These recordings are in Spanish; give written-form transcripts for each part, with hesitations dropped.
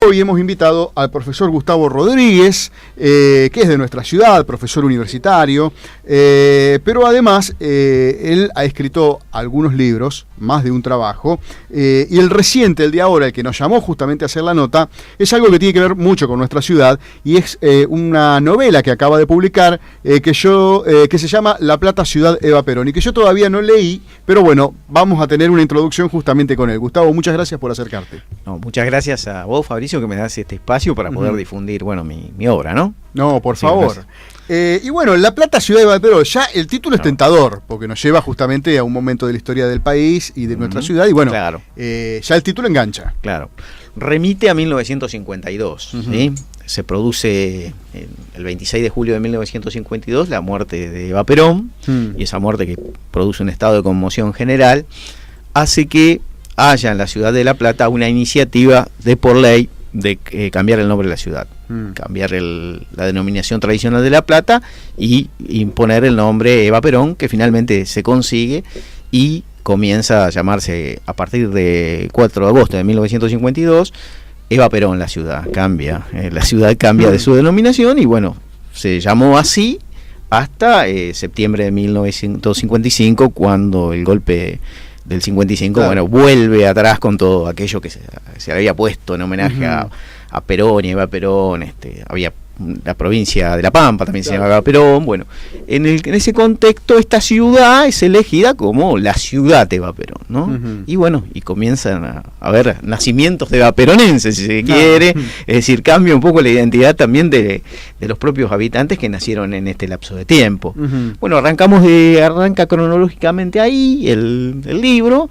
hoy hemos invitado al profesor Gustavo Rodríguez, que es de nuestra ciudad, profesor universitario, pero además él ha escrito algunos libros, más de un trabajo, y el reciente, el de ahora, el que nos llamó justamente a hacer la nota, es algo que tiene que ver mucho con nuestra ciudad, y es una novela que acaba de publicar, que se llama La Plata, Ciudad Eva Perón, y que yo todavía no leí, pero bueno, vamos a tener una introducción justamente con él. Gustavo, muchas gracias por acercarte. No, muchas gracias a vos, Fabricio, que me das este espacio para poder difundir, bueno, mi obra, ¿no? No, por favor. Y bueno, La Plata, Ciudad Eva Perón, ya el título es tentador, porque nos lleva justamente a un momento de la historia del país y de nuestra ciudad, y bueno, claro. Ya el título engancha. Claro. Remite a 1952, ¿sí? Se produce el 26 de julio de 1952 la muerte de Eva Perón, y esa muerte, que produce un estado de conmoción general, hace que haya en la ciudad de La Plata una iniciativa de por ley de cambiar el nombre de la ciudad, cambiar la denominación tradicional de La Plata y imponer el nombre Eva Perón, que finalmente se consigue y comienza a llamarse, a partir de 4 de agosto de 1952, Eva Perón la ciudad. La ciudad cambia de su denominación y bueno, se llamó así hasta septiembre de 1955, cuando el golpe del 55, claro, bueno, vuelve atrás con todo aquello que se había puesto en homenaje a Perón y Eva Perón. Había la provincia de La Pampa, también se llamaba Perón. Bueno, en ese contexto, esta ciudad es elegida como la ciudad de Eva Perón, ¿no? Y bueno, y comienzan a haber nacimientos de evaperonenses, si se quiere. Es decir, cambia un poco la identidad también de los propios habitantes que nacieron en este lapso de tiempo. Bueno, arranca cronológicamente ahí el libro.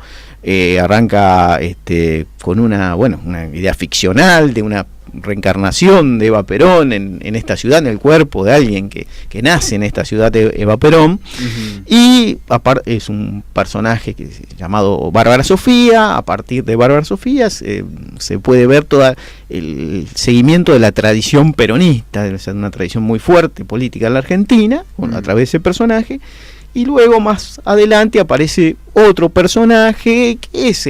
Arranca con una idea ficcional de una reencarnación de Eva Perón en esta ciudad, en el cuerpo de alguien que nace en esta ciudad de Eva Perón, y es un personaje llamado Bárbara Sofía. A partir de Bárbara Sofía se puede ver todo el seguimiento de la tradición peronista, una tradición muy fuerte política en la Argentina, a través de ese personaje. Y luego más adelante aparece otro personaje que es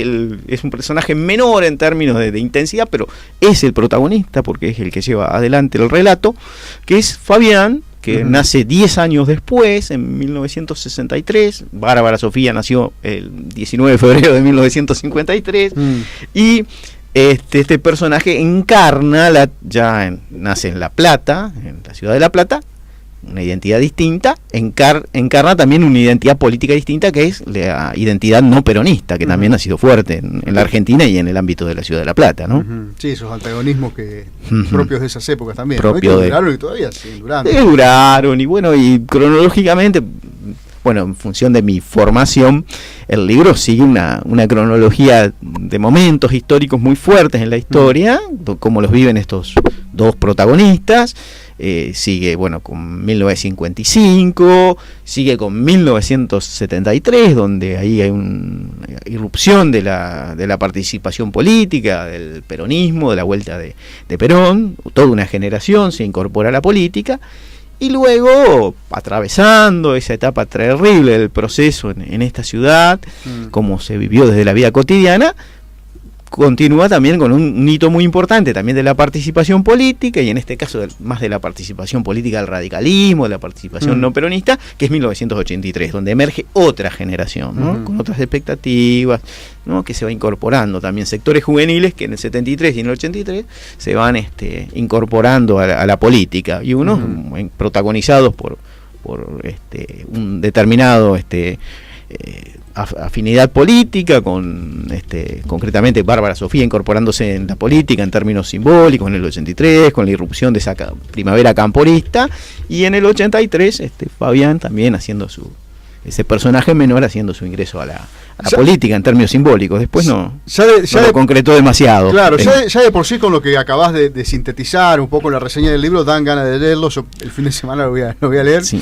un personaje menor en términos de intensidad, pero es el protagonista porque es el que lleva adelante el relato, que es Fabián, que nace 10 años después, en 1963. Bárbara Sofía nació el 19 de febrero de 1953. Y este personaje nace en La Plata, en la ciudad de La Plata, una identidad distinta, encarna también una identidad política distinta, que es la identidad no peronista, que también ha sido fuerte en la Argentina y en el ámbito de la ciudad de La Plata, ¿no? Sí, esos antagonismos propios de esas épocas también, ¿no? Que duraron y todavía siguen durando. Duraron, y bueno, y cronológicamente, bueno, en función de mi formación, el libro sigue una cronología de momentos históricos muy fuertes en la historia, como los viven estos dos protagonistas. Sigue, bueno, con 1955, sigue con 1973, donde ahí hay una irrupción de la participación política, del peronismo, de la vuelta de Perón. Toda una generación se incorpora a la política. Y luego, atravesando esa etapa terrible del proceso en esta ciudad, como se vivió desde la vida cotidiana, continúa también con un hito muy importante también de la participación política, y en este caso más de la participación política del radicalismo, de la participación no peronista, que es 1983, donde emerge otra generación, ¿no? Con otras expectativas, ¿no? Que se va incorporando también sectores juveniles que en el 73 y en el 83 se van incorporando a la política, y unos protagonizados por un determinado afinidad política, con concretamente Bárbara Sofía incorporándose en la política en términos simbólicos en el 83, con la irrupción de esa primavera camporista, y en el 83 Fabián también haciendo ese personaje menor haciendo su ingreso a la política en términos simbólicos. Después no lo concretó demasiado. Claro, ya de por sí, con lo que acabás de sintetizar un poco en la reseña del libro, dan ganas de leerlo. Yo el fin de semana lo voy a leer. Sí.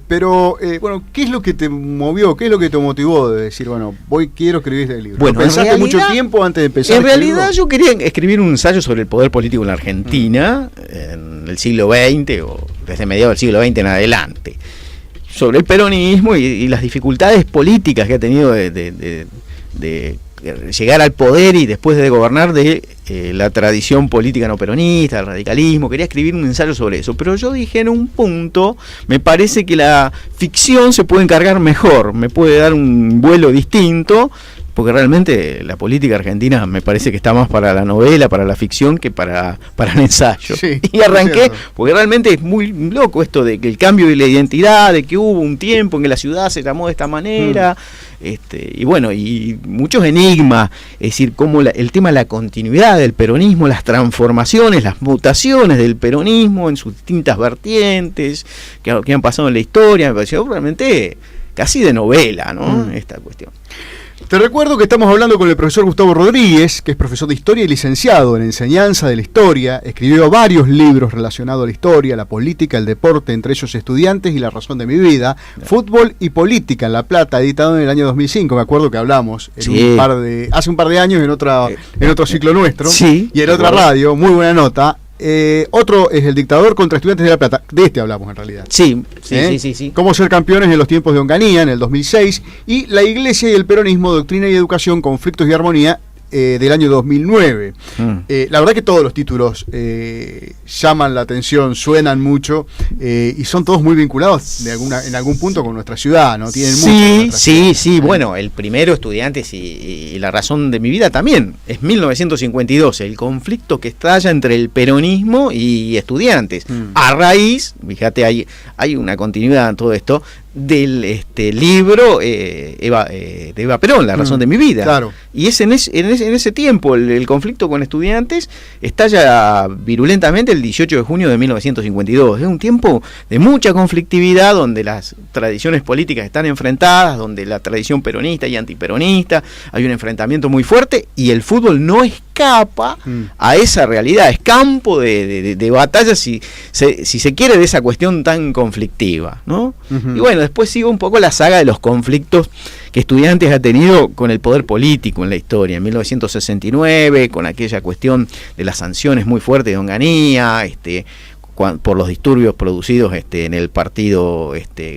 Pero bueno, ¿qué es lo que te movió? ¿Qué es lo que te motivó de decir, bueno, quiero escribir este libro? Bueno, ¿pensaste mucho tiempo antes de empezar? En realidad yo quería escribir un ensayo sobre el poder político en la Argentina en el siglo XX, o desde mediados del siglo XX en adelante, sobre el peronismo y las dificultades políticas que ha tenido de llegar al poder y después de gobernar, de la tradición política no peronista, el radicalismo, quería escribir un ensayo sobre eso, pero yo dije en un punto, me parece que la ficción se puede encargar mejor, me puede dar un vuelo distinto, porque realmente la política argentina me parece que está más para la novela, para la ficción, que para el ensayo. Sí, y arranqué, porque realmente es muy loco esto de que el cambio de la identidad, de que hubo un tiempo en que la ciudad se llamó de esta manera, y bueno, y muchos enigmas, es decir, cómo el tema de la continuidad del peronismo, las transformaciones, las mutaciones del peronismo en sus distintas vertientes, que han pasado en la historia, me pareció realmente casi de novela, ¿no? Esta cuestión. Te recuerdo que estamos hablando con el profesor Gustavo Rodríguez, que es profesor de Historia y licenciado en Enseñanza de la Historia. Escribió varios libros relacionados a la historia, la política, el deporte, entre ellos Estudiantes y La razón de mi vida, Fútbol y política en La Plata, editado en el año 2005. Me acuerdo que hablamos en hace un par de años en otro ciclo nuestro, y en otra radio, muy buena nota. Otro es El dictador contra Estudiantes de La Plata. De este hablamos en realidad. Sí. Cómo ser campeones en los tiempos de Onganía, en el 2006. Y La Iglesia y el peronismo, doctrina y educación, conflictos y armonía, del año 2009. La verdad que todos los títulos llaman la atención, suenan mucho, y son todos muy vinculados en algún punto con nuestra ciudad, ¿no? Tienen mucho. Sí. Bueno, el primero, Estudiantes y La razón de mi vida, también es 1952, el conflicto que estalla entre el peronismo y Estudiantes. A raíz, fíjate, hay una continuidad en todo esto, del libro de Eva Perón, La razón de mi vida. Claro. Y es en ese tiempo el conflicto con Estudiantes estalla virulentamente el 18 de junio de 1952. Es un tiempo de mucha conflictividad, donde las tradiciones políticas están enfrentadas, donde la tradición peronista y antiperonista, hay un enfrentamiento muy fuerte, y el fútbol no escapa a esa realidad, es campo de batalla, si se quiere, de esa cuestión tan conflictiva, ¿no? Y bueno, después sigo un poco la saga de los conflictos que Estudiantes ha tenido con el poder político en la historia. En 1969, con aquella cuestión de las sanciones muy fuertes de Onganía, por los disturbios producidos en el partido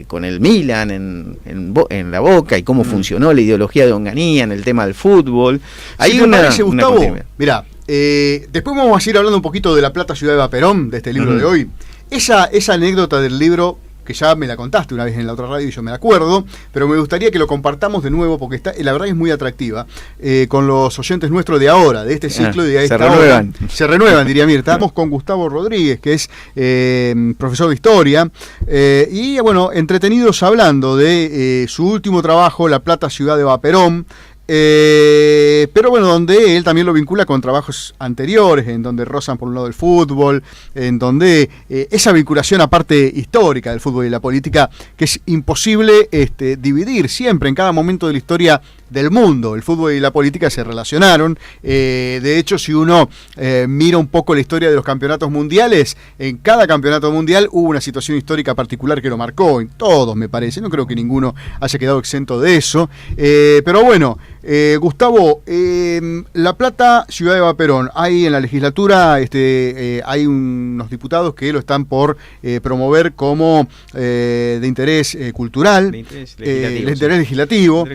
con el Milan en la Boca, y cómo funcionó la ideología de Onganía en el tema del fútbol. Hay Gustavo, mirá, después vamos a seguir hablando un poquito de La Plata, ciudad de Eva Perón, de este libro de hoy. Esa anécdota del libro, que ya me la contaste una vez en la otra radio y yo me la acuerdo, pero me gustaría que lo compartamos de nuevo, porque la verdad es muy atractiva, con los oyentes nuestros de ahora, de este ciclo y de esta hora. Se renuevan, diría Mirta. Estamos con Gustavo Rodríguez, que es profesor de Historia, y bueno, entretenidos hablando de su último trabajo, La Plata, ciudad de Eva Perón, pero bueno, donde él también lo vincula con trabajos anteriores, en donde rozan por un lado el fútbol, en donde esa vinculación aparte histórica del fútbol y la política, que es imposible dividir siempre, en cada momento de la historia del mundo, el fútbol y la política se relacionaron. De hecho, si uno mira un poco la historia de los campeonatos mundiales, en cada campeonato mundial hubo una situación histórica particular que lo marcó, en todos me parece, no creo que ninguno haya quedado exento de eso, pero bueno, Gustavo, La Plata, ciudad de Eva Perón, hay en la legislatura, hay unos diputados que lo están por promover como de interés cultural, de interés legislativo.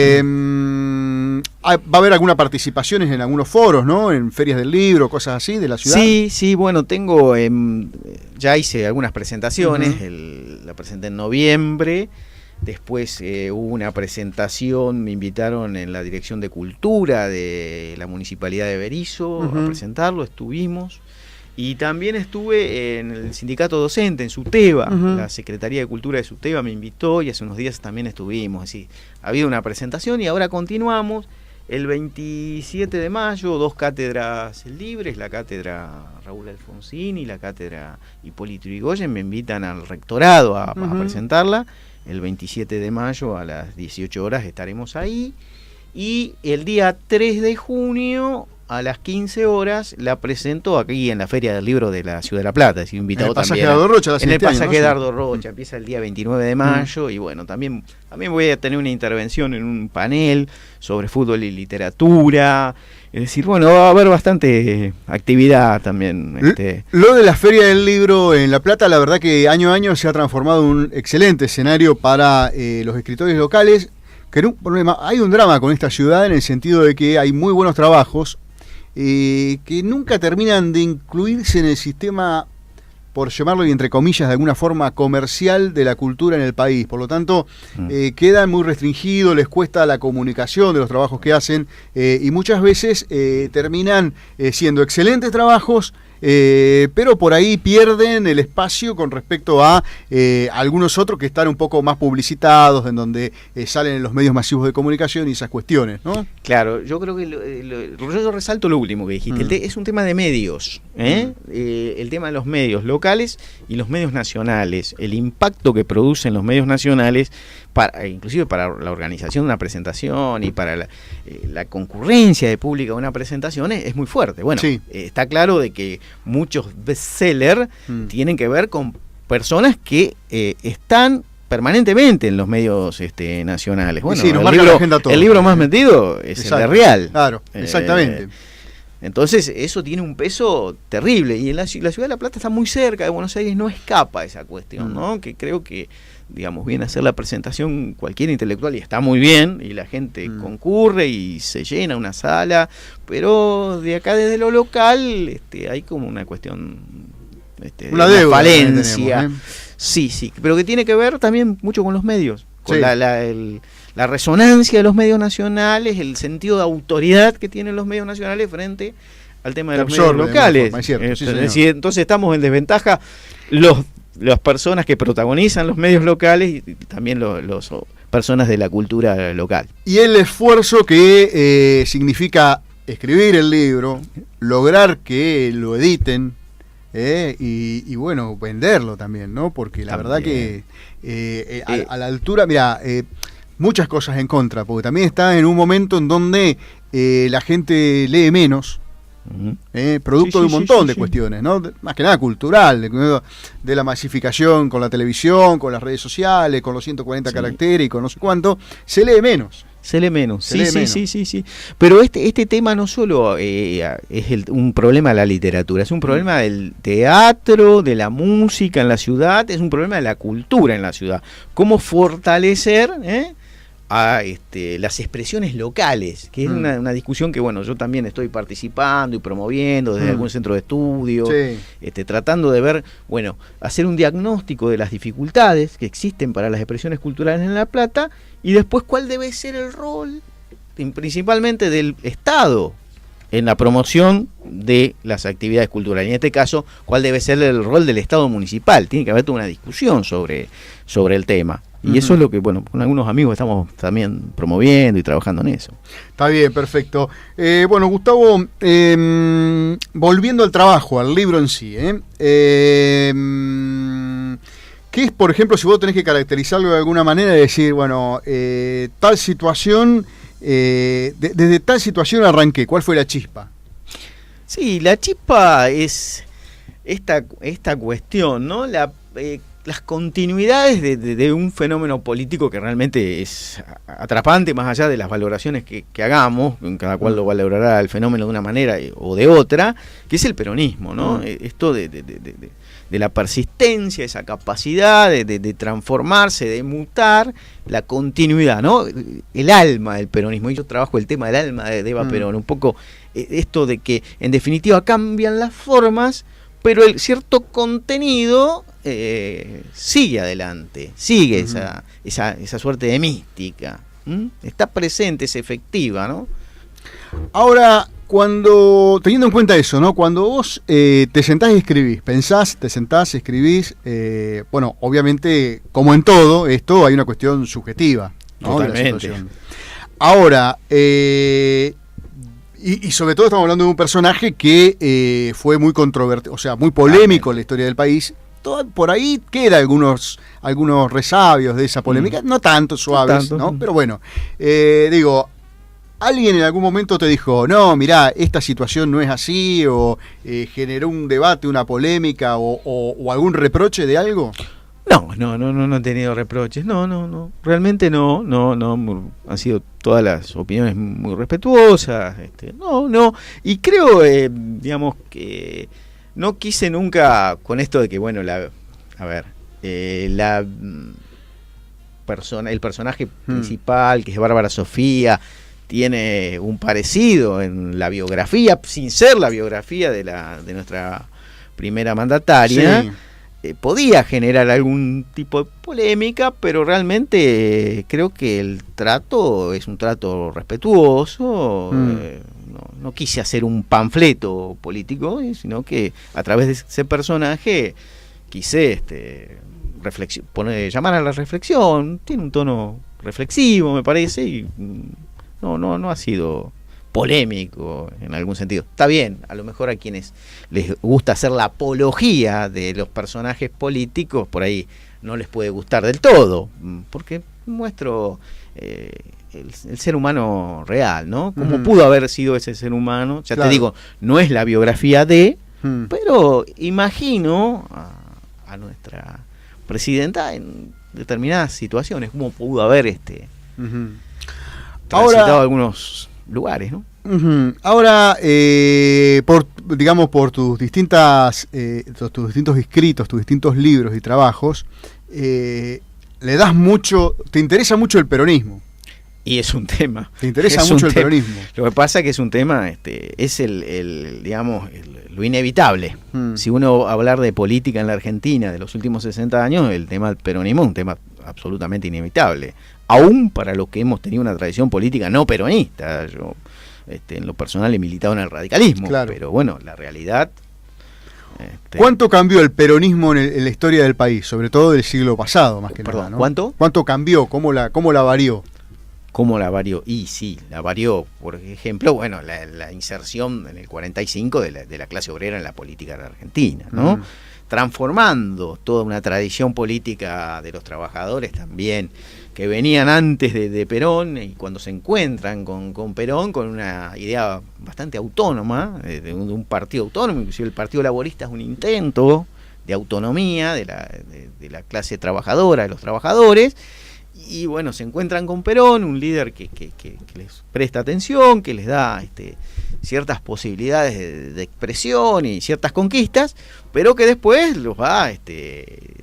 Va a haber alguna participación en algunos foros, ¿no? En ferias del libro, cosas así de la ciudad. Sí, bueno, tengo, ya hice algunas presentaciones, la presenté en noviembre. Después hubo una presentación, me invitaron en la Dirección de Cultura de la Municipalidad de Berisso a presentarlo, estuvimos. Y también estuve en el sindicato docente, en SUTEBA, la Secretaría de Cultura de SUTEBA me invitó, y hace unos días también estuvimos. Así, ha habido una presentación y ahora continuamos. El 27 de mayo, 2 cátedras libres, la cátedra Raúl Alfonsín y la cátedra Hipólito Yrigoyen, me invitan al rectorado a presentarla. El 27 de mayo a las 18 horas estaremos ahí. Y el día 3 de junio a las 15 horas la presento aquí en la Feria del Libro de la Ciudad de La Plata. He invitado también en el pasaje Dardo Rocha. Empieza el día 29 de mayo. Y bueno, también voy a tener una intervención en un panel sobre fútbol y literatura. Es decir, bueno, va a haber bastante actividad también. Lo de la Feria del Libro en La Plata, la verdad que año a año se ha transformado en un excelente escenario para los escritores locales. Que hay un drama con esta ciudad en el sentido de que hay muy buenos trabajos, que nunca terminan de incluirse en el sistema, por llamarlo y entre comillas de alguna forma, comercial de la cultura en el país. Por lo tanto, quedan muy restringidos, les cuesta la comunicación de los trabajos que hacen, y muchas veces terminan siendo excelentes trabajos, pero por ahí pierden el espacio con respecto a algunos otros que están un poco más publicitados, en donde salen en los medios masivos de comunicación y esas cuestiones, ¿no? Claro, yo creo que yo resalto lo último que dijiste. Es un tema de medios, el tema de los medios locales y los medios nacionales, el impacto que producen los medios nacionales, inclusive para la organización de una presentación y para la concurrencia de pública de una presentación es muy fuerte. Bueno, sí. Está claro de que muchos bestsellers tienen que ver con personas que están permanentemente en los medios nacionales. Bueno, sí, el libro más metido es el de Real. Claro, exactamente. Entonces eso tiene un peso terrible, y la ciudad de La Plata está muy cerca de Buenos Aires, no escapa esa cuestión, ¿no? Que creo que, digamos, viene a hacer la presentación cualquier intelectual y está muy bien, y la gente concurre y se llena una sala, pero de acá desde lo local hay como una cuestión una deuda, falencia. Tenemos, Sí, pero que tiene que ver también mucho con los medios, con la resonancia de los medios nacionales, el sentido de autoridad que tienen los medios nacionales frente al tema de los medios locales. Es cierto, es decir, entonces estamos en desventaja las personas que protagonizan los medios locales y también los personas de la cultura local. Y el esfuerzo que significa escribir el libro, lograr que lo editen, y bueno, venderlo también, ¿no? Porque la verdad que a la altura, mira, muchas cosas en contra, porque también está en un momento en donde la gente lee menos, producto de un montón de cuestiones, ¿no? Más que nada cultural, de la masificación con la televisión, con las redes sociales, con los 140 caracteres y con no sé cuánto, se lee menos. Se lee menos, sí. Pero este tema no solo es un problema de la literatura, es un problema del teatro, de la música en la ciudad, es un problema de la cultura en la ciudad. Cómo fortalecer a las expresiones locales, que es una discusión que, bueno, yo también estoy participando y promoviendo desde algún centro de estudio, tratando de ver, bueno, hacer un diagnóstico de las dificultades que existen para las expresiones culturales en La Plata, y después cuál debe ser el rol, principalmente del Estado, en la promoción de las actividades culturales. En este caso, cuál debe ser el rol del Estado municipal. Tiene que haber toda una discusión sobre el tema. Y eso es lo que, bueno, con algunos amigos estamos también promoviendo y trabajando en eso. Está bien, perfecto. Bueno, Gustavo, volviendo al trabajo, al libro en sí, ¿qué es, por ejemplo, si vos tenés que caracterizarlo de alguna manera y decir, bueno, tal situación, desde tal situación arranqué, ¿cuál fue la chispa? Sí, la chispa es esta cuestión, ¿no? Las continuidades de un fenómeno político que realmente es atrapante, más allá de las valoraciones que hagamos, cada cual lo valorará el fenómeno de una manera o de otra, que es el peronismo, ¿no? Esto de la persistencia, esa capacidad de transformarse, de mutar, la continuidad, ¿no? El alma del peronismo. Y yo trabajo el tema del alma de Eva Perón, un poco esto de que en definitiva cambian las formas, pero el cierto contenido sigue adelante, sigue esa suerte de mística, está presente, es efectiva, ¿no? Ahora, teniendo en cuenta eso, ¿no? Cuando vos te sentás y escribís, te sentás, escribís, bueno, obviamente, como en todo esto, hay una cuestión subjetiva, ¿no? Totalmente. Ahora, y sobre todo estamos hablando de un personaje que fue muy controvertido, o sea, muy polémico en la historia del país. Por ahí queda algunos resabios de esa polémica, no tanto suaves, ¿no? Pero bueno, digo, ¿alguien en algún momento te dijo, no, mirá, esta situación no es así, o generó un debate, una polémica, o algún reproche de algo? No he tenido reproches, no, realmente no, han sido todas las opiniones muy respetuosas, no, y creo, digamos que no quise nunca con esto de que, bueno, el personaje principal, que es Bárbara Sofía, tiene un parecido en la biografía, sin ser la biografía de nuestra primera mandataria. Sí. Podía generar algún tipo de polémica, pero realmente creo que el trato es un trato respetuoso. No quise hacer un panfleto político, sino que a través de ese personaje quise llamar a la reflexión. Tiene un tono reflexivo, me parece, y no ha sido polémico en algún sentido. Está bien, a lo mejor a quienes les gusta hacer la apología de los personajes políticos, por ahí no les puede gustar del todo, porque muestro el ser humano real, ¿no? Cómo pudo haber sido ese ser humano. Ya te digo, no es la biografía pero imagino a nuestra presidenta en determinadas situaciones, cómo pudo haber transitado algunos lugares, ¿no? Ahora, por tus distintos escritos, tus distintos libros y trabajos, te interesa mucho el peronismo. Y es un tema. Te interesa mucho el peronismo. Lo que pasa es que es un tema, es lo inevitable. Si uno va a hablar de política en la Argentina de los últimos 60 años, el tema del peronismo es un tema absolutamente inevitable. Aún para los que hemos tenido una tradición política no peronista. Yo, en lo personal, he militado en el radicalismo. Claro. Pero bueno, la realidad... ¿Cuánto cambió el peronismo en la historia del país? Sobre todo del siglo pasado, más que nada, ¿no? ¿Cuánto cambió? ¿Cómo la varió? ¿Cómo la varió? Y sí, la varió, por ejemplo, bueno, la inserción en el 45 de la clase obrera en la política de la Argentina, ¿no? Transformando toda una tradición política de los trabajadores también, que venían antes de Perón, y cuando se encuentran con Perón, con una idea bastante autónoma, de un partido autónomo. Inclusive el Partido Laborista es un intento de autonomía de la clase trabajadora, de los trabajadores. Y bueno, se encuentran con Perón, un líder que les presta atención, que les da ciertas posibilidades de expresión y ciertas conquistas, pero que después los va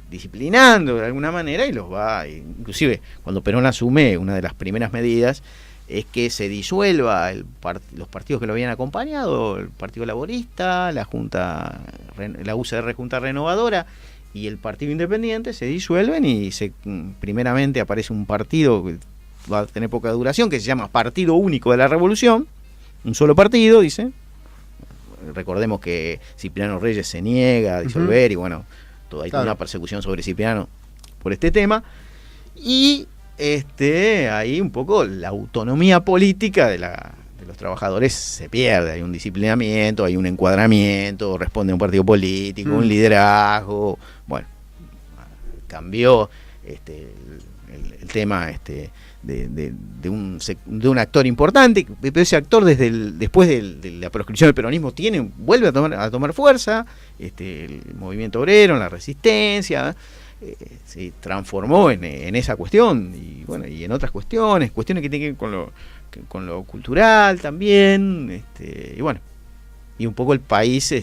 disciplinando de alguna manera y los va, inclusive cuando Perón asume, una de las primeras medidas es que se disuelva los partidos que lo habían acompañado, el Partido Laborista, la UCR Junta Renovadora y el Partido Independiente, se disuelven y primeramente aparece un partido que va a tener poca duración, que se llama Partido Único de la Revolución, un solo partido, dice. Recordemos que Cipriano Reyes se niega a disolver y bueno, hay toda una persecución sobre Cipriano por este tema. Y ahí un poco la autonomía política de los trabajadores se pierde, hay un disciplinamiento, hay un encuadramiento, responde a un partido político, un liderazgo. Bueno, cambió el tema de un actor importante, pero ese actor después de la proscripción del peronismo vuelve a tomar fuerza, el movimiento obrero, la resistencia, se transformó en esa cuestión y bueno, y en otras cuestiones que tienen que ver con lo cultural también, y bueno, y un poco el país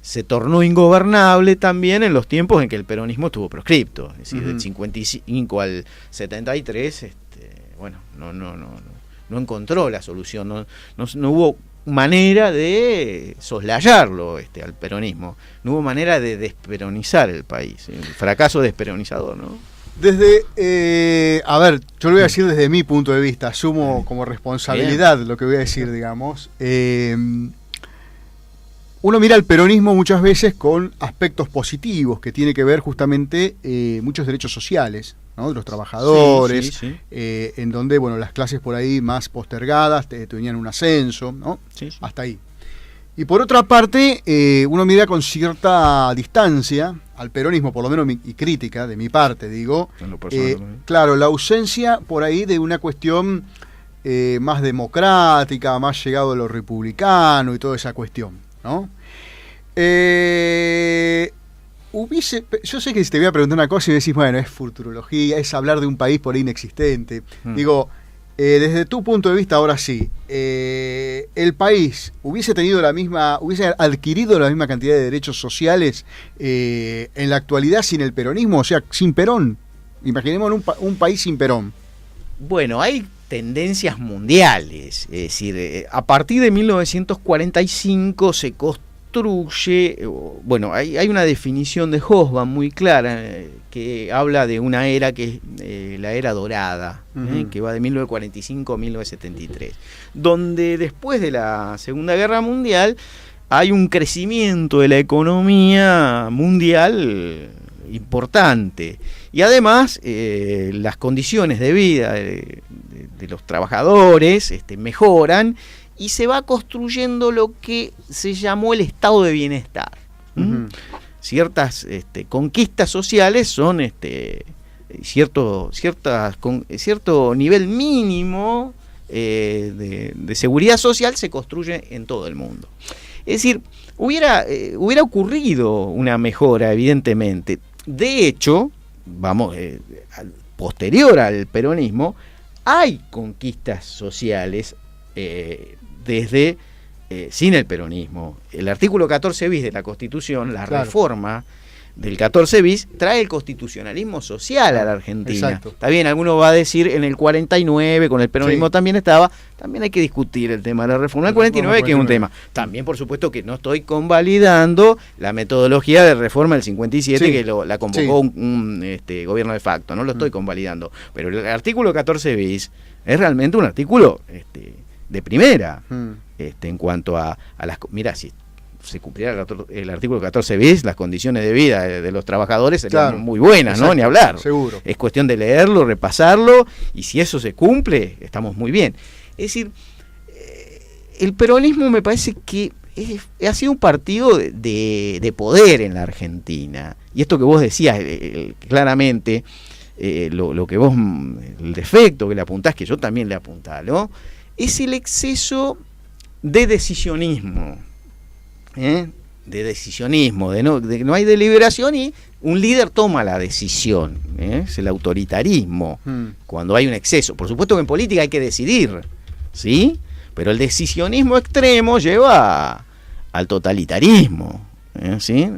se tornó ingobernable también en los tiempos en que el peronismo estuvo proscripto, es decir, del 55 al 73, bueno, no encontró la solución, no hubo manera de soslayarlo al peronismo, no hubo manera de desperonizar el país, el fracaso desperonizador, ¿no? Yo lo voy a decir desde mi punto de vista, asumo como responsabilidad lo que voy a decir, digamos. Uno mira el peronismo muchas veces con aspectos positivos, que tiene que ver justamente muchos derechos sociales, ¿no? De los trabajadores, en donde bueno, las clases por ahí más postergadas tenían un ascenso, ¿no? Hasta ahí. Y por otra parte, uno mira con cierta distancia al peronismo, por lo menos y crítica de mi parte, digo, claro, la ausencia por ahí de una cuestión más democrática, más llegado a lo republicano y toda esa cuestión, ¿no? Yo sé que si te voy a preguntar una cosa y decís, bueno, es futurología, es hablar de un país por ahí inexistente. Digo, desde tu punto de vista, ahora sí, el país hubiese adquirido la misma cantidad de derechos sociales en la actualidad sin el peronismo, o sea, sin Perón. Imaginemos un país sin Perón. Bueno, hay tendencias mundiales. Es decir, a partir de 1945 se construye, bueno, hay una definición de Hobsbawm muy clara que habla de una era que es la era dorada, que va de 1945 a 1973, donde después de la Segunda Guerra Mundial hay un crecimiento de la economía mundial importante, y además las condiciones de vida de los trabajadores mejoran, y se va construyendo lo que se llamó el estado de bienestar. Ciertas conquistas sociales son cierto nivel mínimo de seguridad social se construye en todo el mundo. Es decir, hubiera ocurrido una mejora, evidentemente. De hecho, posterior al peronismo, hay conquistas sociales desde sin el peronismo. El artículo 14 bis de la Constitución, la reforma del 14 bis, trae el constitucionalismo social a la Argentina. Exacto. Está bien, alguno va a decir en el 49, con el peronismo también estaba, también hay que discutir el tema de la reforma del 49, que es un tema. También, por supuesto, que no estoy convalidando la metodología de reforma del 57, que la convocó un gobierno de facto, no lo estoy convalidando. Pero el artículo 14 bis es realmente un artículo de primera, en cuanto a las... Mira, si se cumpliera el artículo 14 bis, las condiciones de vida de los trabajadores serían muy buenas, exacto, ¿no? Ni hablar. Seguro. Es cuestión de leerlo, repasarlo, y si eso se cumple, estamos muy bien. Es decir, el peronismo me parece que ha sido un partido de poder en la Argentina. Y esto que vos decías, claramente, lo que vos, el defecto que le apuntás, que yo también le apuntaba, ¿no? Es el exceso de decisionismo. De decisionismo, de no hay deliberación, y un líder toma la decisión. Es el autoritarismo, cuando hay un exceso. Por supuesto que en política hay que decidir, ¿sí? Pero el decisionismo extremo lleva al totalitarismo, ¿sí?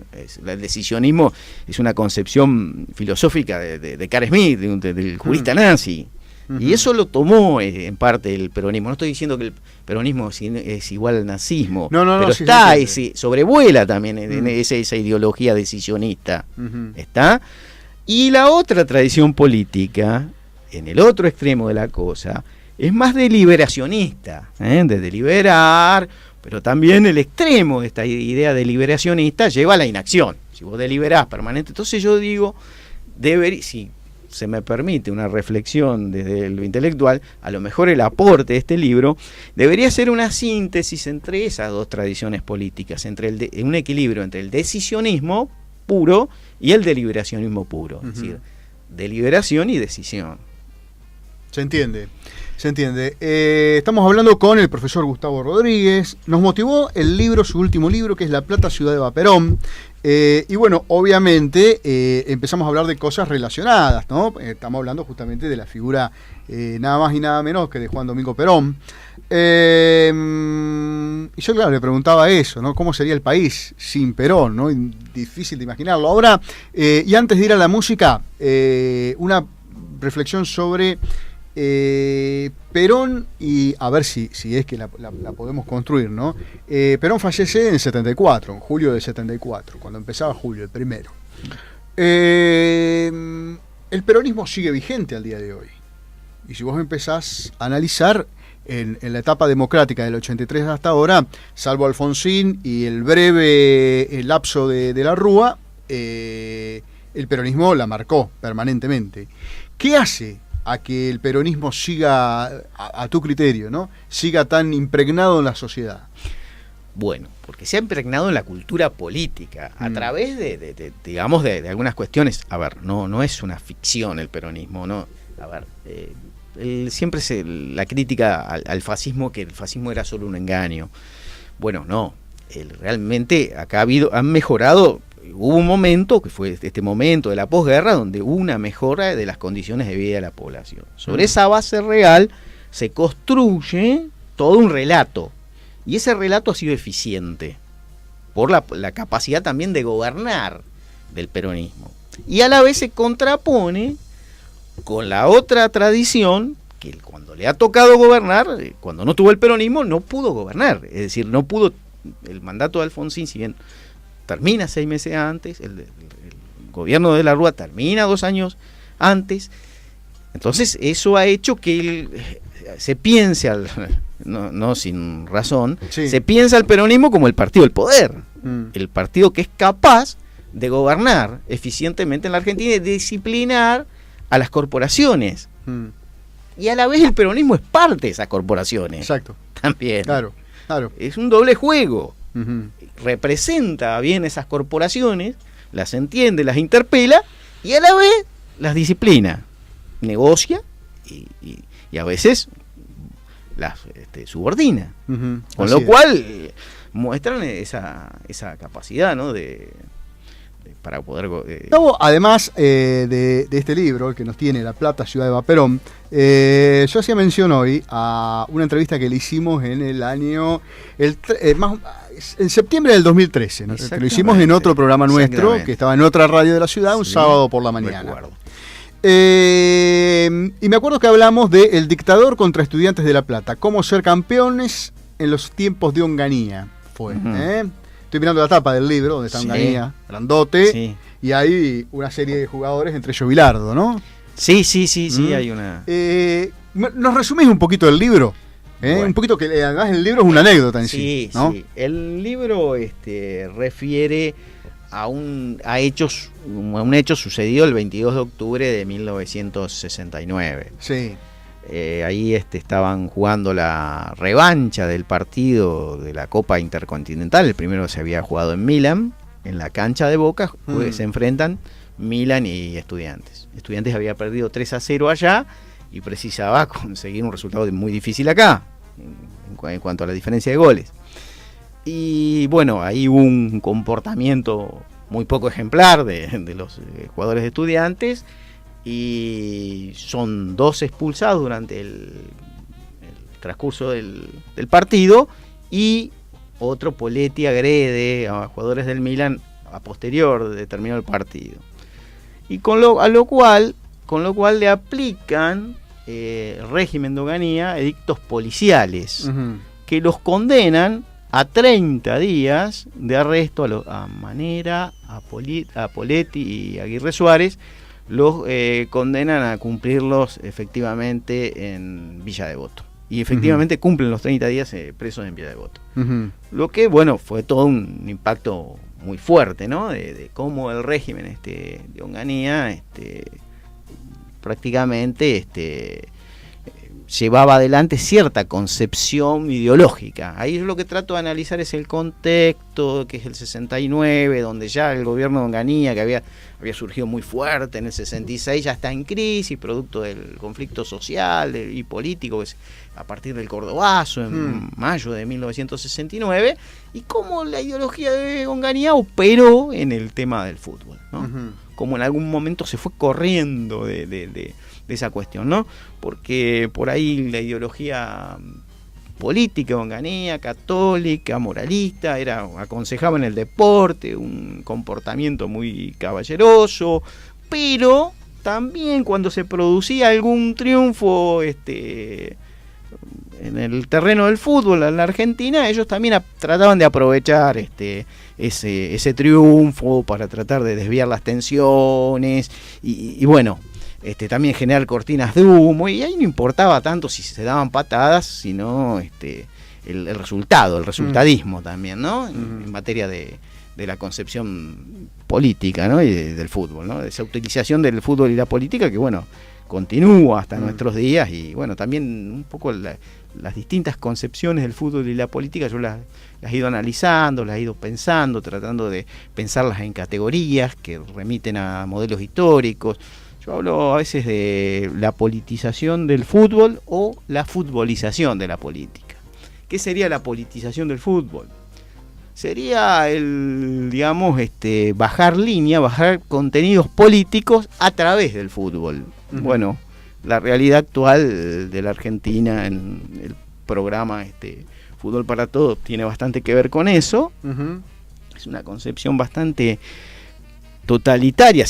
El decisionismo es una concepción filosófica de Carl Schmitt, del jurista nazi. Y eso lo tomó en parte el peronismo. No estoy diciendo que el peronismo es igual al nazismo, pero está, sobrevuela también en esa ideología decisionista. ¿Está? Y la otra tradición política, en el otro extremo de la cosa, es más deliberacionista, de deliberar, pero también el extremo de esta idea deliberacionista lleva a la inacción. Si vos deliberás permanente, entonces yo digo, si se me permite una reflexión desde lo intelectual, a lo mejor el aporte de este libro debería ser una síntesis entre esas dos tradiciones políticas, entre un equilibrio entre el decisionismo puro y el deliberacionismo puro, es decir, deliberación y decisión. Se entiende. Estamos hablando con el profesor Gustavo Rodríguez. Nos motivó el libro, su último libro, que es La Plata, ciudad de Vaperón. Y bueno, obviamente empezamos a hablar de cosas relacionadas, ¿no? Estamos hablando justamente de la figura nada más y nada menos que de Juan Domingo Perón. Y yo, claro, le preguntaba eso, ¿no? ¿Cómo sería el país sin Perón, ¿no? Difícil de imaginarlo. Ahora, y antes de ir a la música, una reflexión sobre Perón, y a ver si es que la podemos construir, ¿no? Perón fallece en el 74, en julio del 74, cuando empezaba julio, el primero. El peronismo sigue vigente al día de hoy. Y si vos empezás a analizar en la etapa democrática del 83 hasta ahora, salvo Alfonsín y el breve lapso de la Rúa, el peronismo la marcó permanentemente. ¿Qué hace a que el peronismo siga, a tu criterio, ¿no?, siga tan impregnado en la sociedad? Bueno, porque se ha impregnado en la cultura política a través de digamos, de algunas cuestiones. A ver, no es una ficción el peronismo, ¿no? A ver, siempre la crítica al fascismo, que el fascismo era solo un engaño. Bueno, no, realmente acá han mejorado. Hubo un momento, que fue este momento de la posguerra, donde hubo una mejora de las condiciones de vida de la población. Sobre esa base real se construye todo un relato, y ese relato ha sido eficiente por la capacidad también de gobernar del peronismo, y a la vez se contrapone con la otra tradición, que cuando le ha tocado gobernar, cuando no tuvo el peronismo, no pudo gobernar. Es decir, no pudo, el mandato de Alfonsín, si bien termina 6 meses antes, el gobierno de la Rúa termina 2 años antes. Entonces eso ha hecho que él se piense, no sin razón, se piensa al peronismo como el partido del poder, el partido que es capaz de gobernar eficientemente en la Argentina y de disciplinar a las corporaciones. Y a la vez el peronismo es parte de esas corporaciones. Exacto. También. Claro. Es un doble juego. Representa bien esas corporaciones, las entiende, las interpela y a la vez las disciplina. Negocia y a veces las subordina. Con lo cual muestran esa capacidad, ¿no? Para poder... Gustavo, además de este libro, el que nos tiene La Plata, Ciudad de Vaperón, yo hacía mención hoy a una entrevista que le hicimos en el año... en septiembre del 2013, ¿no? Que lo hicimos en otro programa nuestro, que estaba en otra radio de la ciudad, un sábado por la mañana. Y me acuerdo que hablamos de El dictador contra Estudiantes de La Plata, cómo ser campeones en los tiempos de Onganía. Estoy mirando la tapa del libro, donde está Onganía, grandote, y hay una serie de jugadores, entre ellos Bilardo, ¿no? Sí, hay una... ¿Nos resumís un poquito el libro? Bueno. Un poquito, que además el libro es una anécdota en sí, ¿no? Sí. El libro refiere a un hecho sucedido el 22 de octubre de 1969. Sí. Ahí estaban jugando la revancha del partido de la Copa Intercontinental. El primero se había jugado en Milán, en la cancha de Boca. Se enfrentan Milán y Estudiantes. Estudiantes había perdido 3-0 allá y precisaba conseguir un resultado muy difícil acá, en cuanto a la diferencia de goles. Y bueno, ahí hubo un comportamiento muy poco ejemplar de los jugadores de Estudiantes, y son 2 expulsados durante el transcurso del partido, y otro Poletti agrede a jugadores del Milan a posterior de terminar el partido. Y con lo cual le aplican régimen de Onganía, edictos policiales, que los condenan a 30 días de arresto a Manera, a Poletti y a Aguirre Suárez. Los condenan a cumplirlos efectivamente en Villa Devoto. Y efectivamente cumplen los 30 días presos en Villa Devoto. Lo que, bueno, fue todo un impacto muy fuerte, ¿no? De cómo el régimen de Onganía prácticamente llevaba adelante cierta concepción ideológica. Ahí lo que trato de analizar es el contexto, que es el 69, donde ya el gobierno de Onganía, que había surgido muy fuerte en el 66, ya está en crisis, producto del conflicto social y político a partir del Cordobazo en mayo de 1969, y cómo la ideología de Onganía operó en el tema del fútbol, ¿no? Como en algún momento se fue corriendo de esa cuestión, ¿no? Porque por ahí la ideología política de Onganía, católica, moralista, aconsejaba en el deporte un comportamiento muy caballeroso, pero también cuando se producía algún triunfo en el terreno del fútbol en la Argentina, ellos también trataban de aprovechar ese triunfo para tratar de desviar las tensiones y bueno, también generar cortinas de humo, y ahí no importaba tanto si se daban patadas, sino el resultado, el resultadismo también, ¿no? En materia de la concepción política, ¿no? Y del fútbol, ¿no? De esa utilización del fútbol y la política que, bueno, continúa hasta nuestros días, y bueno, también un poco las distintas concepciones del fútbol y la política yo las he ido analizando, las he ido pensando, tratando de pensarlas en categorías que remiten a modelos históricos. Yo hablo a veces de la politización del fútbol o la futbolización de la política. ¿Qué sería la politización del fútbol? Sería bajar línea, bajar contenidos políticos a través del fútbol. Bueno, la realidad actual de la Argentina en el programa Fútbol para Todos tiene bastante que ver con eso. Es una concepción bastante totalitaria,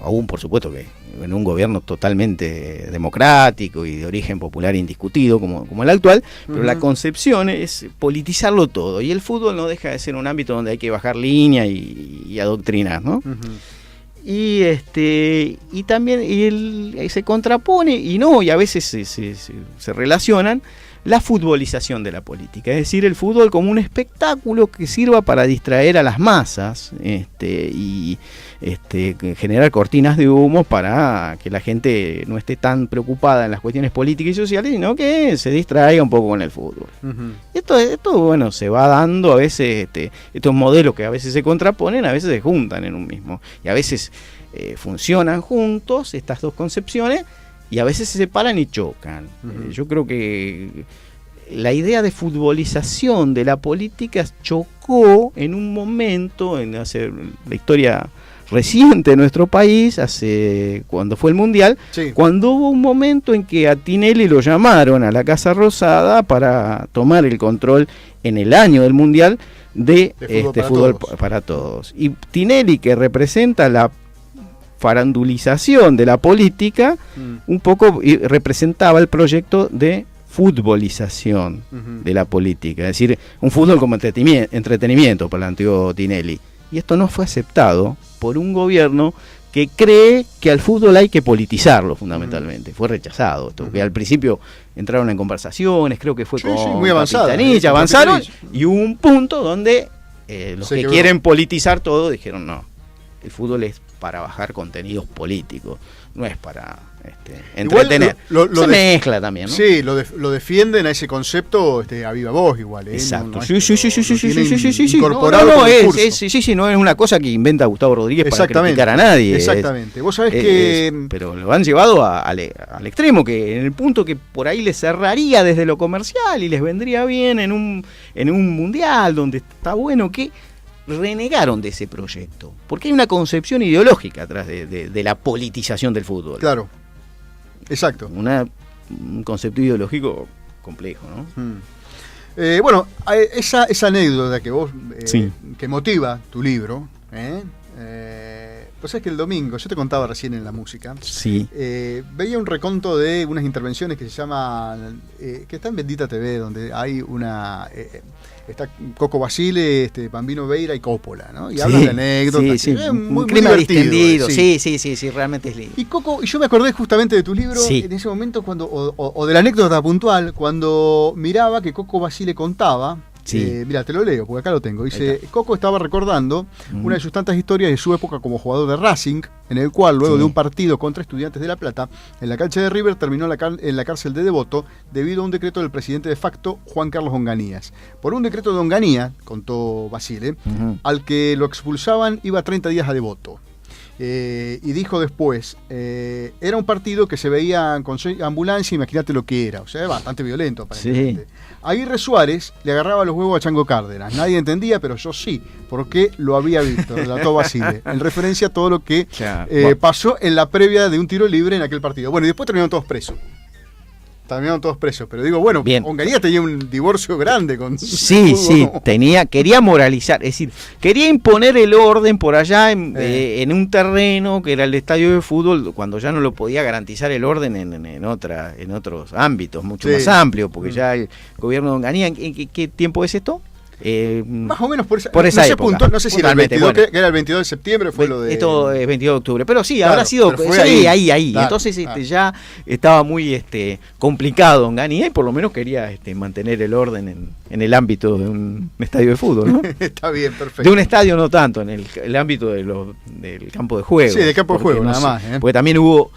aún por supuesto que en un gobierno totalmente democrático y de origen popular indiscutido como el actual, pero la concepción es politizarlo todo, y el fútbol no deja de ser un ámbito donde hay que bajar línea y adoctrinar, ¿no? Y también se contrapone y a veces se relacionan la futbolización de la política, es decir, el fútbol como un espectáculo que sirva para distraer a las masas y generar cortinas de humo para que la gente no esté tan preocupada en las cuestiones políticas y sociales, sino que se distraiga un poco con el fútbol. Esto bueno, se va dando a veces, estos modelos que a veces se contraponen, a veces se juntan en un mismo, y a veces funcionan juntos estas dos concepciones, y a veces se separan y chocan. Yo creo que la idea de futbolización de la política chocó en un momento, en la historia reciente de nuestro país, cuando fue el Mundial, cuando hubo un momento en que a Tinelli lo llamaron a la Casa Rosada para tomar el control en el año del Mundial de fútbol para todos. Y Tinelli, que representa la farandulización de la política, un poco representaba el proyecto de futbolización de la política, es decir, un fútbol como entretenimiento, planteó Tinelli. Y esto no fue aceptado por un gobierno que cree que al fútbol hay que politizarlo fundamentalmente. Fue rechazado esto, porque al principio entraron en conversaciones, creo que fue muy avanzada, avanzaron, y hubo un punto donde los que quieren politizar todo dijeron no, el fútbol es para bajar contenidos políticos, no es para entretener. Se mezcla también, ¿no? Sí, lo defienden a ese concepto a viva voz igual. Exacto. No, Sí. Incorporado No es una cosa que inventa Gustavo Rodríguez para criticar a nadie. Exactamente. Vos sabés que... pero lo han llevado al extremo, que en el punto que por ahí les cerraría desde lo comercial y les vendría bien en un mundial donde está bueno que... renegaron de ese proyecto, porque hay una concepción ideológica atrás de la politización del fútbol. Claro, exacto. Un concepto ideológico complejo, ¿no? Bueno, esa anécdota que vos que motiva tu libro, pues es que el domingo, yo te contaba recién en la música, veía un reconto de unas intervenciones que se llaman, que está en Bendita TV, donde hay está Coco Basile, Bambino Veira y Coppola, ¿no? Y hablan de anécdotas. Un clima distendido. Sí, realmente es lindo. Y yo me acordé justamente de tu libro en ese momento, o de la anécdota puntual, cuando miraba que Coco Basile contaba. Mira, te lo leo, porque acá lo tengo. Dice, Coco estaba recordando una de sus tantas historias de su época como jugador de Racing, en el cual, luego de un partido contra Estudiantes de La Plata, en la cancha de River terminó en la cárcel de Devoto debido a un decreto del presidente de facto, Juan Carlos Onganía. Por un decreto de Onganía, contó Basile, al que lo expulsaban iba 30 días a Devoto. Y dijo después, era un partido que se veía con ambulancia, imagínate lo que era, o sea, bastante violento aparentemente. Aguirre Suárez le agarraba los huevos a Chango Cárdenas, nadie entendía, pero yo sí, porque lo había visto, relató Basile, en referencia a todo lo que pasó en la previa de un tiro libre en aquel partido. Bueno, y después terminaron todos presos. Pero digo, bueno, Onganía tenía un divorcio grande con... quería moralizar, es decir, quería imponer el orden por allá en un terreno que era el estadio de fútbol, cuando ya no lo podía garantizar el orden en otros ámbitos mucho más amplios, porque ya el gobierno de Onganía, ¿en qué tiempo es esto? Más o menos por esa época. Punto, no sé si era el 22, que era el 22 de septiembre, fue lo de... Esto es 22 de octubre, pero habrá sido ahí. Claro, entonces ya estaba muy complicado Onganía, y por lo menos quería mantener el orden en el ámbito de un estadio de fútbol, ¿no? Está bien, perfecto. De un estadio no tanto, en el ámbito del campo de juego. Sí, del campo de juego, nada más. Porque también hubo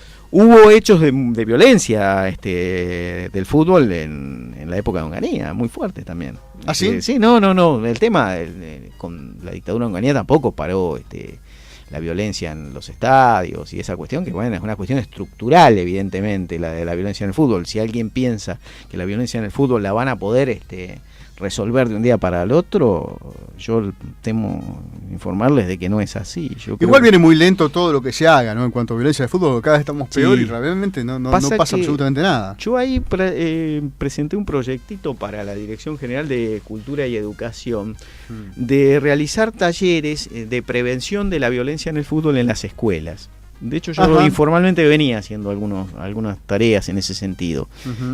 hechos de violencia del fútbol en la época de Onganía, muy fuertes también. ¿Ah, sí? Sí, no. El tema con la dictadura de Onganía tampoco paró la violencia en los estadios y esa cuestión, que bueno, es una cuestión estructural, evidentemente, la de la violencia en el fútbol. Si alguien piensa que la violencia en el fútbol la van a poder resolver de un día para el otro, yo temo informarles de que no es así. Igual viene muy lento todo lo que se haga, ¿no? En cuanto a violencia de fútbol, cada vez estamos peor y realmente no pasa absolutamente nada. Yo ahí presenté un proyectito para la Dirección General de Cultura y Educación de realizar talleres de prevención de la violencia en el fútbol en las escuelas. De hecho, yo informalmente venía haciendo algunas tareas en ese sentido.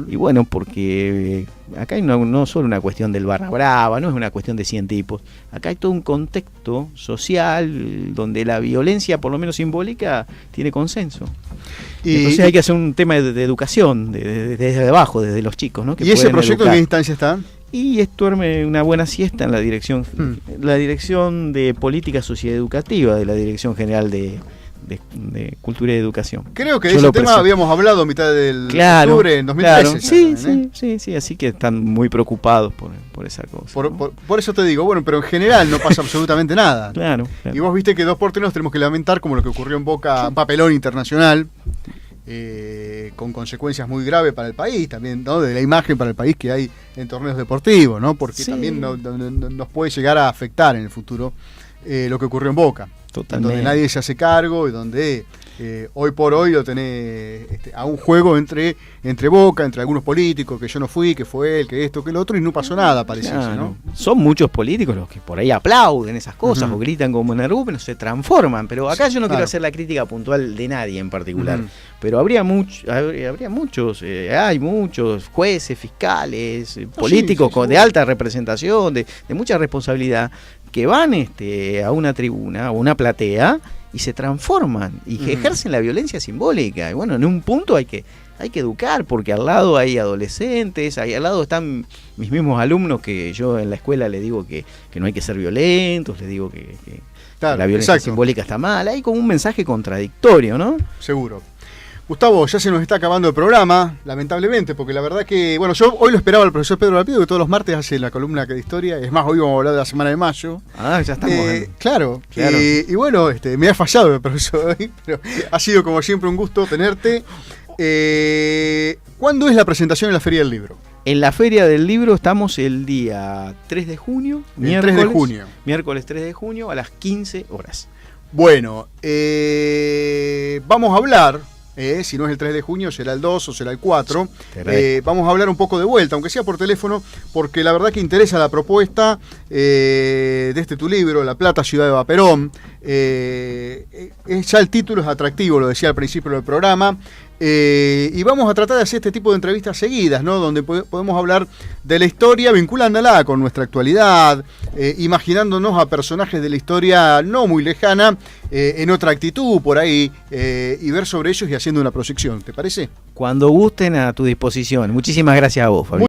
Y bueno, porque acá hay no solo una cuestión del barra brava, no es una cuestión de 100 tipos. Acá hay todo un contexto social donde la violencia, por lo menos simbólica, tiene consenso. Entonces hay que hacer un tema de educación, desde abajo, desde los chicos, ¿no? Que ¿Y ese proyecto en qué instancia está? Y esto duerme una buena siesta en la dirección de Política Sociedad Educativa de la Dirección General de Cultura y Educación. Creo que de ese tema habíamos hablado a mitad del octubre en 2013. Claro. Sí, así que están muy preocupados por esa cosa. Por eso te digo, bueno, pero en general no pasa absolutamente nada. Claro. Y vos viste que 2x3 nos tenemos que lamentar, como lo que ocurrió en Boca, un papelón internacional, con consecuencias muy graves para el país, también, ¿no? De la imagen para el país que hay en torneos deportivos, ¿no? Porque también nos puede llegar a afectar en el futuro lo que ocurrió en Boca. Totalmente. Donde nadie se hace cargo y donde hoy por hoy lo tenés a un juego entre Boca, entre algunos políticos, que yo no fui, que fue él, que esto, que el otro, y no pasó nada, parece, ¿no? Son muchos políticos los que por ahí aplauden esas cosas o gritan como en el pero se transforman. Pero acá yo no quiero hacer la crítica puntual de nadie en particular. Pero hay muchos jueces, fiscales, políticos de alta representación, de mucha responsabilidad, que van a una tribuna o una platea y se transforman y ejercen la violencia simbólica. Y bueno, en un punto hay que educar, porque al lado hay adolescentes, al lado están mis mismos alumnos que yo en la escuela les digo que no hay que ser violentos, les digo que la violencia simbólica está mal. Hay como un mensaje contradictorio, ¿no? Seguro. Gustavo, ya se nos está acabando el programa, lamentablemente, porque la verdad que, bueno, yo hoy lo esperaba al profesor Pedro Lapido, que todos los martes hace la columna de historia, es más, hoy vamos a hablar de la semana de mayo. Ya estamos. Claro. Y bueno, me ha fallado el profesor hoy, pero ha sido como siempre un gusto tenerte. ¿Cuándo es la presentación en la Feria del Libro? En la Feria del Libro estamos el día 3 de junio, miércoles 3 de junio a las 15 horas. Bueno, vamos a hablar... si no es el 3 de junio, será el 2 o será el 4. Vamos a hablar un poco de vuelta, aunque sea por teléfono, porque la verdad que interesa la propuesta de tu libro, La Plata, Ciudad de Vaperón. Ya el título es atractivo, lo decía al principio del programa. Y vamos a tratar de hacer este tipo de entrevistas seguidas, ¿no? Donde podemos hablar de la historia vinculándola con nuestra actualidad, imaginándonos a personajes de la historia no muy lejana, en otra actitud por ahí, y ver sobre ellos y haciendo una proyección. ¿Te parece? Cuando gusten, a tu disposición. Muchísimas gracias a vos, Fabián.